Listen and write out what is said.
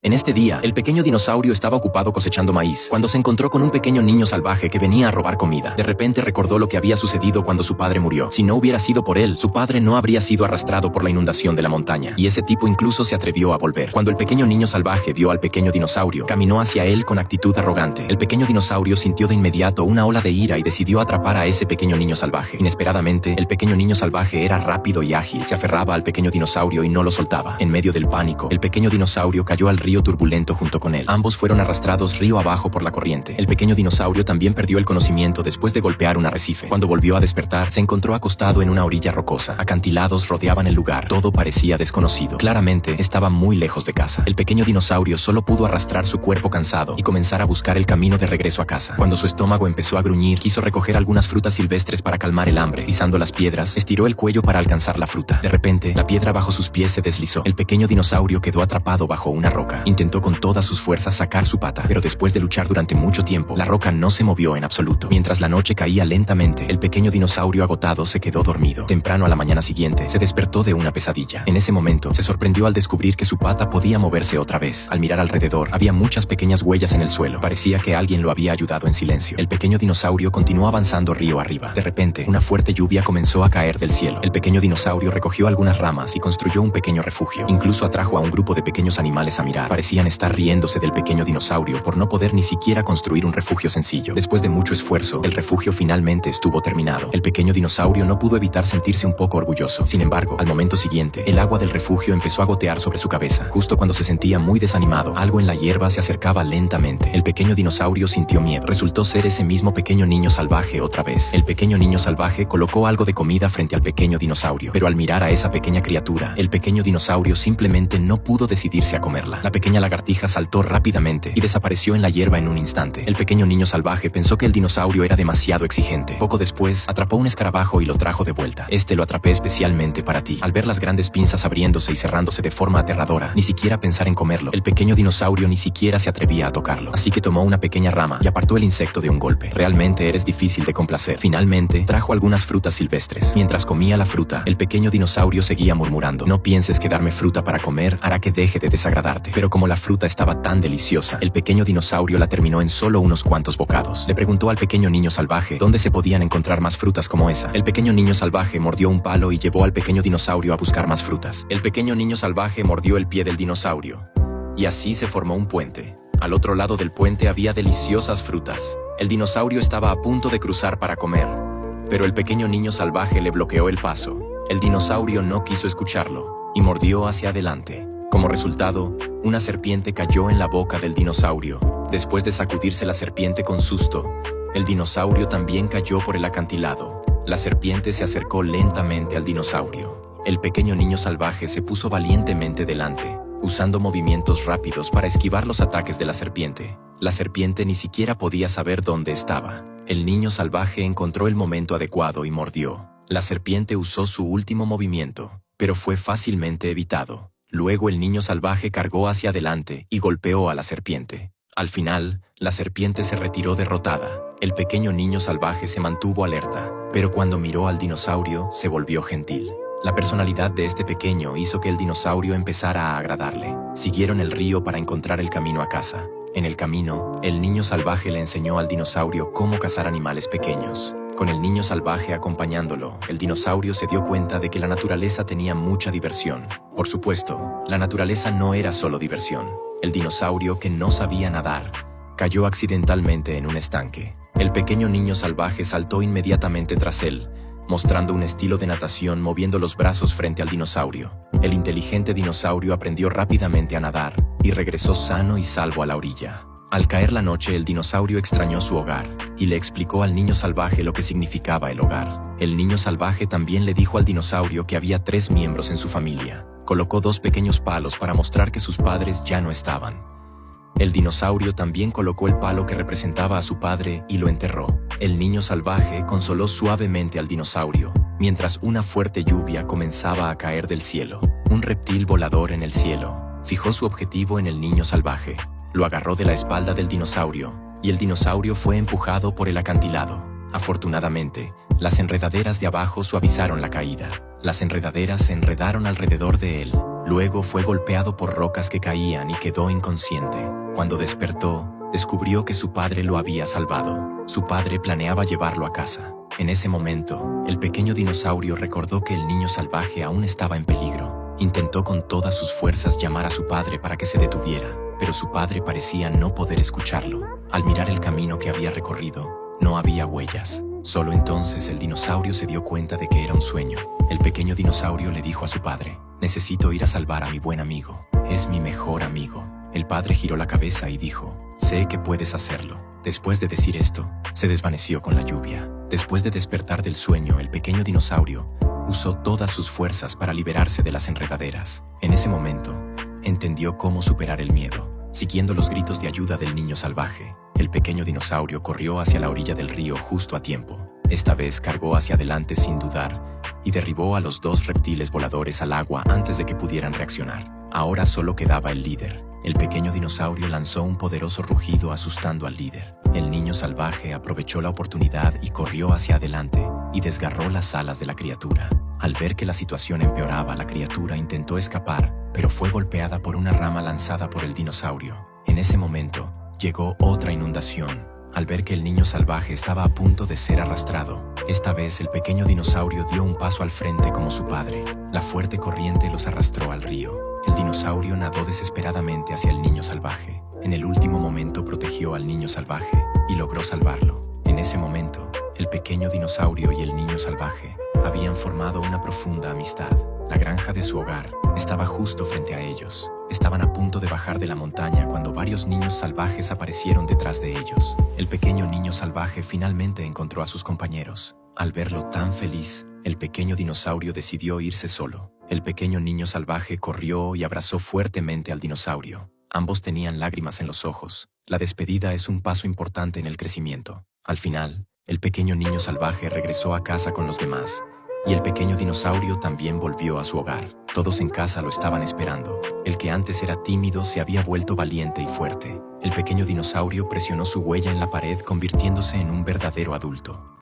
En este día, el pequeño dinosaurio estaba ocupado cosechando maíz, cuando se encontró con un pequeño niño salvaje que venía a robar comida. De repente recordó lo que había sucedido cuando su padre murió. Si no hubiera sido por él, su padre no habría sido arrastrado por la inundación de la montaña, y ese tipo incluso se atrevió a volver. Cuando el pequeño niño salvaje vio al pequeño dinosaurio, caminó hacia él con actitud arrogante. El pequeño dinosaurio sintió de inmediato una ola de ira y decidió atrapar a ese pequeño niño salvaje. Inesperadamente, el pequeño niño salvaje era rápido y ágil. Se aferraba al pequeño dinosaurio y no lo soltaba. En medio del pánico, el pequeño dinosaurio cayó al río turbulento junto con él. Ambos fueron arrastrados río abajo por la corriente. El pequeño dinosaurio también perdió el conocimiento después de golpear un arrecife. Cuando volvió a despertar, se encontró acostado en una orilla rocosa. Acantilados rodeaban el lugar. Todo parecía desconocido. Claramente, estaba muy lejos de casa. El pequeño dinosaurio solo pudo arrastrar su cuerpo cansado y comenzar a buscar el camino de regreso a casa. Cuando su estómago empezó a gruñir, quiso recoger algunas frutas silvestres para calmar el hambre. Pisando las piedras, estiró el cuello para alcanzar la fruta. De repente, la piedra bajo sus pies se deslizó. El pequeño dinosaurio quedó atrapado bajo una roca. Intentó con todas sus fuerzas sacar su pata, pero después de luchar durante mucho tiempo, la roca no se movió en absoluto. Mientras la noche caía lentamente, el pequeño dinosaurio agotado se quedó dormido. Temprano a la mañana siguiente, se despertó de una pesadilla. En ese momento, se sorprendió al descubrir que su pata podía moverse otra vez. Al mirar alrededor, había muchas pequeñas huellas en el suelo. Parecía que alguien lo había ayudado en silencio. El pequeño dinosaurio continuó avanzando río arriba. De repente, una fuerte lluvia comenzó a caer del cielo. El pequeño dinosaurio recogió algunas ramas y construyó un pequeño refugio. Incluso atrajo a un grupo de pequeños animales a mirar. Parecían estar riéndose del pequeño dinosaurio por no poder ni siquiera construir un refugio sencillo. Después de mucho esfuerzo, el refugio finalmente estuvo terminado. El pequeño dinosaurio no pudo evitar sentirse un poco orgulloso. Sin embargo, al momento siguiente, el agua del refugio empezó a gotear sobre su cabeza. Justo cuando se sentía muy desanimado, algo en la hierba se acercaba lentamente. El pequeño dinosaurio sintió miedo. Resultó ser ese mismo pequeño niño salvaje otra vez. El pequeño niño salvaje colocó algo de comida frente al pequeño dinosaurio, pero al mirar a esa pequeña criatura, el pequeño dinosaurio simplemente no pudo decidirse a comerla. La pequeña lagartija saltó rápidamente y desapareció en la hierba en un instante. El pequeño niño salvaje pensó que el dinosaurio era demasiado exigente. Poco después, atrapó un escarabajo y lo trajo de vuelta. Lo atrapé especialmente para ti. Al ver las grandes pinzas abriéndose y cerrándose de forma aterradora, ni siquiera pensar en comerlo. El pequeño dinosaurio ni siquiera se atrevía a tocarlo. Así que tomó una pequeña rama y apartó el insecto de un golpe. Realmente eres difícil de complacer. Finalmente, trajo algunas frutas silvestres. Mientras comía la fruta, el pequeño dinosaurio seguía murmurando: no pienses que darme fruta para comer hará que deje de desagradarte. Pero como la fruta estaba tan deliciosa, el pequeño dinosaurio la terminó en solo unos cuantos bocados. Le preguntó al pequeño niño salvaje dónde se podían encontrar más frutas como esa. El pequeño niño salvaje mordió un palo y llevó al pequeño dinosaurio a buscar más frutas. El pequeño niño salvaje mordió el pie del dinosaurio, y así se formó un puente. Al otro lado del puente había deliciosas frutas. El dinosaurio estaba a punto de cruzar para comer, pero el pequeño niño salvaje le bloqueó el paso. El dinosaurio no quiso escucharlo y mordió hacia adelante. Como resultado, una serpiente cayó en la boca del dinosaurio. Después de sacudirse la serpiente con susto, el dinosaurio también cayó por el acantilado. La serpiente se acercó lentamente al dinosaurio. El pequeño niño salvaje se puso valientemente delante, usando movimientos rápidos para esquivar los ataques de la serpiente. La serpiente ni siquiera podía saber dónde estaba. El niño salvaje encontró el momento adecuado y mordió. La serpiente usó su último movimiento, pero fue fácilmente evitado. Luego el niño salvaje cargó hacia adelante y golpeó a la serpiente. Al final, la serpiente se retiró derrotada. El pequeño niño salvaje se mantuvo alerta, pero cuando miró al dinosaurio, se volvió gentil. La personalidad de este pequeño hizo que el dinosaurio empezara a agradarle. Siguieron el río para encontrar el camino a casa. En el camino, el niño salvaje le enseñó al dinosaurio cómo cazar animales pequeños. Con el niño salvaje acompañándolo, el dinosaurio se dio cuenta de que la naturaleza tenía mucha diversión. Por supuesto, la naturaleza no era solo diversión. El dinosaurio, que no sabía nadar, cayó accidentalmente en un estanque. El pequeño niño salvaje saltó inmediatamente tras él, mostrando un estilo de natación moviendo los brazos frente al dinosaurio. El inteligente dinosaurio aprendió rápidamente a nadar y regresó sano y salvo a la orilla. Al caer la noche, el dinosaurio extrañó su hogar y le explicó al niño salvaje lo que significaba el hogar. El niño salvaje también le dijo al dinosaurio que había 3 miembros en su familia. Colocó 2 pequeños palos para mostrar que sus padres ya no estaban. El dinosaurio también colocó el palo que representaba a su padre y lo enterró. El niño salvaje consoló suavemente al dinosaurio, mientras una fuerte lluvia comenzaba a caer del cielo. Un reptil volador en el cielo fijó su objetivo en el niño salvaje. Lo agarró de la espalda del dinosaurio, y el dinosaurio fue empujado por el acantilado. Afortunadamente, las enredaderas de abajo suavizaron la caída. Las enredaderas se enredaron alrededor de él. Luego fue golpeado por rocas que caían y quedó inconsciente. Cuando despertó, descubrió que su padre lo había salvado. Su padre planeaba llevarlo a casa. En ese momento, el pequeño dinosaurio recordó que el niño salvaje aún estaba en peligro. Intentó con todas sus fuerzas llamar a su padre para que se detuviera, pero su padre parecía no poder escucharlo. Al mirar el camino que había recorrido, no había huellas. Solo entonces el dinosaurio se dio cuenta de que era un sueño. El pequeño dinosaurio le dijo a su padre: «Necesito ir a salvar a mi buen amigo. Es mi mejor amigo». El padre giró la cabeza y dijo: «Sé que puedes hacerlo». Después de decir esto, se desvaneció con la lluvia. Después de despertar del sueño, el pequeño dinosaurio usó todas sus fuerzas para liberarse de las enredaderas. En ese momento, entendió cómo superar el miedo. Siguiendo los gritos de ayuda del niño salvaje, el pequeño dinosaurio corrió hacia la orilla del río justo a tiempo. Esta vez cargó hacia adelante sin dudar y derribó a los dos reptiles voladores al agua antes de que pudieran reaccionar. Ahora solo quedaba el líder. El pequeño dinosaurio lanzó un poderoso rugido asustando al líder. El niño salvaje aprovechó la oportunidad y corrió hacia adelante y desgarró las alas de la criatura. Al ver que la situación empeoraba, la criatura intentó escapar, pero fue golpeada por una rama lanzada por el dinosaurio. En ese momento, llegó otra inundación. Al ver que el niño salvaje estaba a punto de ser arrastrado, esta vez el pequeño dinosaurio dio un paso al frente como su padre. La fuerte corriente los arrastró al río. El dinosaurio nadó desesperadamente hacia el niño salvaje. En el último momento protegió al niño salvaje y logró salvarlo. En ese momento, el pequeño dinosaurio y el niño salvaje habían formado una profunda amistad. La granja de su hogar estaba justo frente a ellos. Estaban a punto de bajar de la montaña cuando varios niños salvajes aparecieron detrás de ellos. El pequeño niño salvaje finalmente encontró a sus compañeros. Al verlo tan feliz, el pequeño dinosaurio decidió irse solo. El pequeño niño salvaje corrió y abrazó fuertemente al dinosaurio. Ambos tenían lágrimas en los ojos. La despedida es un paso importante en el crecimiento. Al final, el pequeño niño salvaje regresó a casa con los demás, y el pequeño dinosaurio también volvió a su hogar. Todos en casa lo estaban esperando. El que antes era tímido se había vuelto valiente y fuerte. El pequeño dinosaurio presionó su huella en la pared, convirtiéndose en un verdadero adulto.